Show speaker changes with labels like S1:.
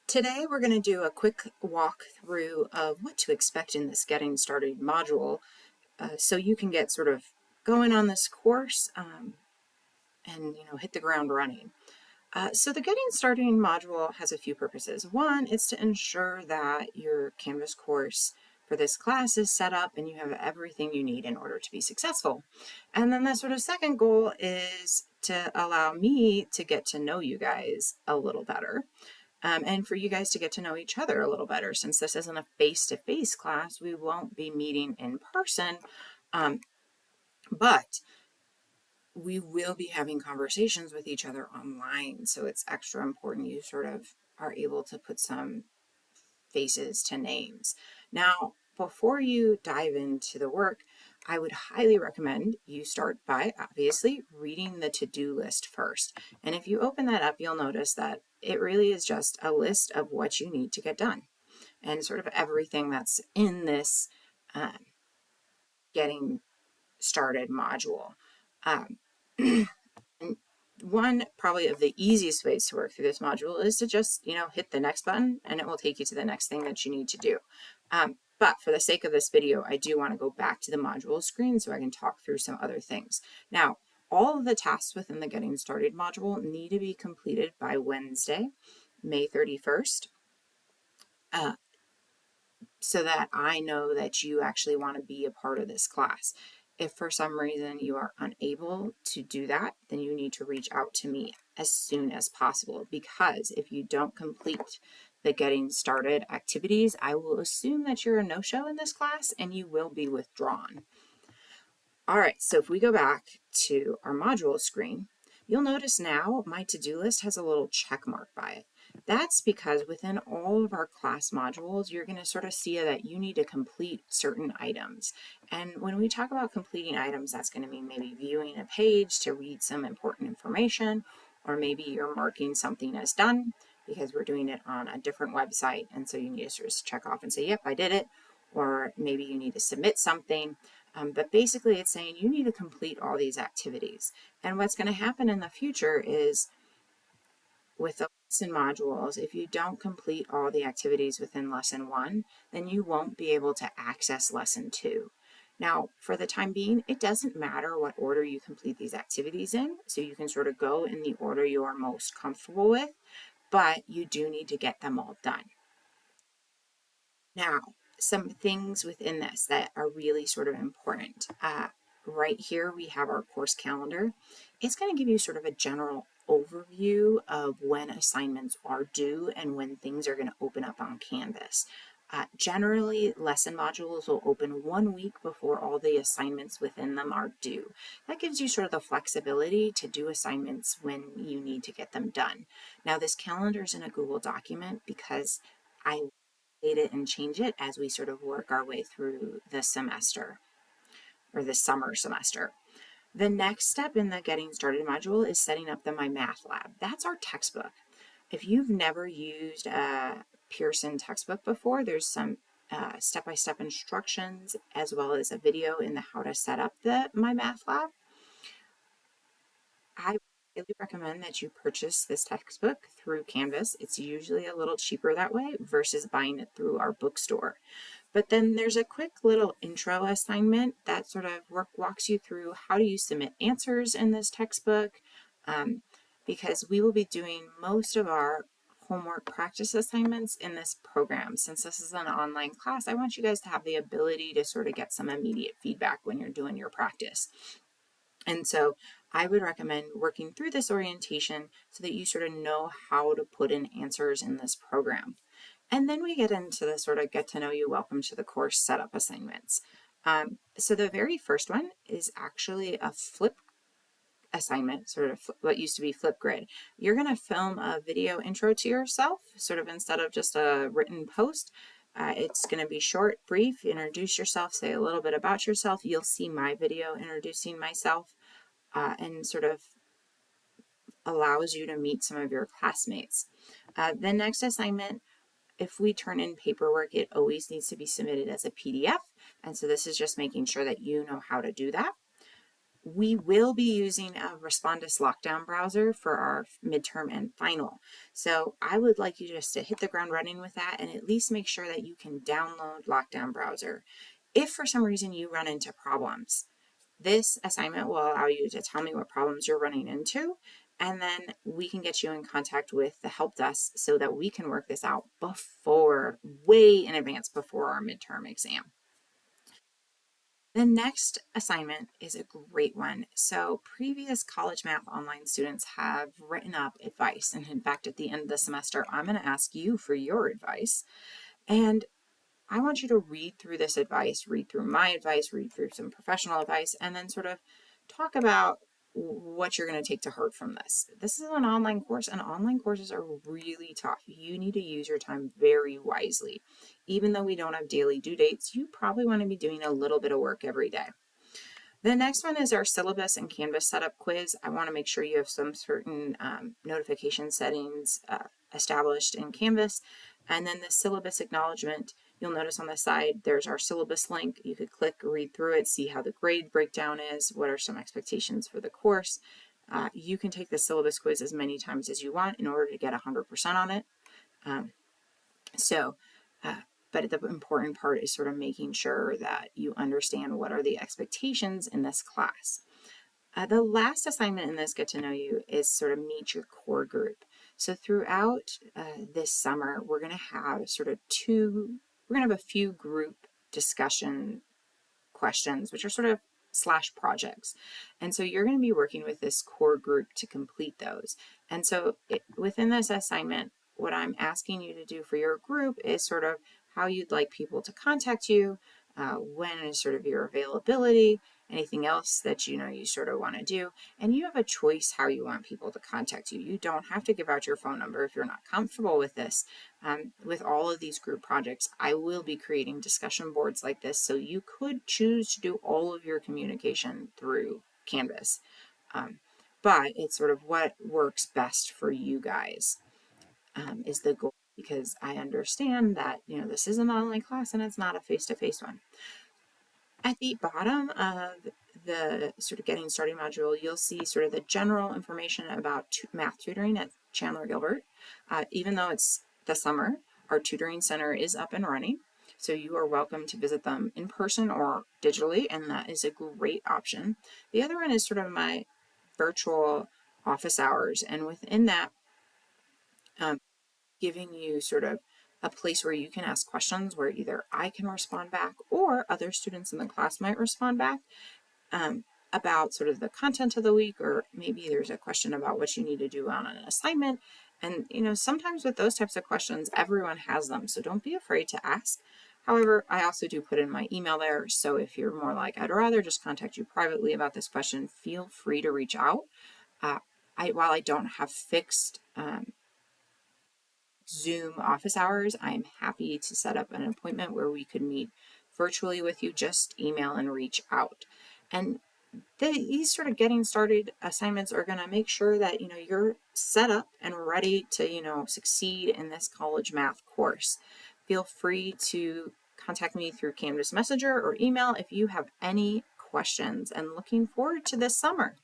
S1: Today we're going to do a quick walkthrough of what to expect in this Getting Started module so you can get sort of going on this course and hit the ground running. So the Getting Started module has a few purposes. One is to ensure that your Canvas course for this class is set up and you have everything you need in order to be successful. And then the sort of second goal is to allow me to get to know you guys a little better. And for you guys to get to know each other a little better. Since this isn't a face-to-face class, we won't be meeting in person, but we will be having conversations with each other online. So it's extra important you sort of are able to put some faces to names. Now, before you dive into the work, I would highly recommend you start by obviously reading the to-do list first. And if you open that up, you'll notice that it really is just a list of what you need to get done and sort of everything that's in this getting started module. And one probably of the easiest ways to work through this module is to just, hit the next button and it will take you to the next thing that you need to do. But for the sake of this video, I do want to go back to the module screen so I can talk through some other things. Now, all of the tasks within the Getting Started module need to be completed by Wednesday, May 31st, so that I know that you actually want to be a part of this class. If for some reason you are unable to do that, then you need to reach out to me as soon as possible, because if you don't complete the Getting Started activities, I will assume that you're a no-show in this class and you will be withdrawn. All right, so if we go back to our module screen, you'll notice now my to-do list has a little check mark by it. That's because within all of our class modules, you're going to sort of see that you need to complete certain items. And when we talk about completing items, that's going to mean maybe viewing a page to read some important information, or maybe you're marking something as done because we're doing it on a different website. And so you need to sort of check off and say, yep, I did it. Or maybe you need to submit something. But basically it's saying you need to complete all these activities. And what's going to happen in the future is with the lesson modules, if you don't complete all the activities within lesson 1, then you won't be able to access lesson 2. Now, for the time being, it doesn't matter what order you complete these activities in, so you can sort of go in the order you are most comfortable with, but you do need to get them all done. Now, some things within this that are really sort of important. Right here, we have our course calendar. It's going to give you sort of a general overview of when assignments are due and when things are going to open up on Canvas. Generally, lesson modules will open 1 week before all the assignments within them are due. That gives you sort of the flexibility to do assignments when you need to get them done. Now, this calendar is in a Google document because I it and change it as we sort of work our way through the semester or the summer semester. The next step in the Getting Started module is setting up the My Math Lab. That's our textbook. If you've never used a Pearson textbook before, there's some step-by-step instructions as well as a video in the how to set up the My Math Lab. I really recommend that you purchase this textbook through Canvas. It's usually a little cheaper that way versus buying it through our bookstore. But then there's a quick little intro assignment that sort of walks you through how do you submit answers in this textbook, because we will be doing most of our homework practice assignments in this program. Since this is an online class, I want you guys to have the ability to sort of get some immediate feedback when you're doing your practice. And so I would recommend working through this orientation so that you sort of know how to put in answers in this program. And then we get into the sort of get to know you, welcome to the course setup assignments. So the very first one is actually a flip assignment, sort of what used to be Flipgrid. You're going to film a video intro to yourself, sort of instead of just a written post. It's going to be short, brief, introduce yourself, say a little bit about yourself. You'll see my video introducing myself and sort of allows you to meet some of your classmates. The next assignment, if we turn in paperwork, it always needs to be submitted as a PDF. And so this is just making sure that you know how to do that. We will be using a Respondus Lockdown browser for our midterm and final. So I would like you just to hit the ground running with that and at least make sure that you can download Lockdown browser. If for some reason you run into problems, this assignment will allow you to tell me what problems you're running into, and then we can get you in contact with the help desk so that we can work this out before, way in advance before our midterm exam. The next assignment is a great one. So previous College Math Online students have written up advice. And in fact, at the end of the semester, I'm going to ask you for your advice. And I want you to read through this advice, read through my advice, read through some professional advice, and then sort of talk about what you're going to take to heart from this. This is an online course, and online courses are really tough. You need to use your time very wisely. Even though we don't have daily due dates, you probably want to be doing a little bit of work every day. The next one is our syllabus and Canvas setup quiz. I want to make sure you have some certain notification settings established in Canvas. And then the syllabus acknowledgement, you'll notice on the side, there's our syllabus link. You could click, read through it, see how the grade breakdown is, what are some expectations for the course. You can take the syllabus quiz as many times as you want in order to get 100% on it. But the important part is sort of making sure that you understand what are the expectations in this class. The last assignment in this Get to Know You is sort of meet your core group. So throughout this summer, we're going to have a few group discussion questions, which are sort of slash projects. And so you're going to be working with this core group to complete those. And so within this assignment, what I'm asking you to do for your group is sort of how you'd like people to contact you, when is sort of your availability, anything else that you sort of want to do. And you have a choice how you want people to contact you. You don't have to give out your phone number if you're not comfortable with this. With all of these group projects, I will be creating discussion boards like this, so you could choose to do all of your communication through Canvas. But it's sort of what works best for you guys is the goal, because I understand that this is an online class and it's not a face-to-face one. At the bottom of the sort of getting started module, you'll see sort of the general information about math tutoring at Chandler Gilbert. Even though it's the summer, our tutoring center is up and running. So you are welcome to visit them in person or digitally, and that is a great option. The other one is sort of my virtual office hours, and within that, giving you sort of a place where you can ask questions where either I can respond back or other students in the class might respond back about sort of the content of the week, or maybe there's a question about what you need to do on an assignment. And sometimes with those types of questions, everyone has them, so don't be afraid to ask. However, I also do put in my email there, so if you're more like, I'd rather just contact you privately about this question, feel free to reach out. While I don't have fixed Zoom office hours, I'm happy to set up an appointment where we could meet virtually with you. Just email and reach out. And these sort of getting started assignments are going to make sure that you're set up and ready to succeed in this college math course. Feel free to contact me through Canvas Messenger or email if you have any questions, and looking forward to this summer.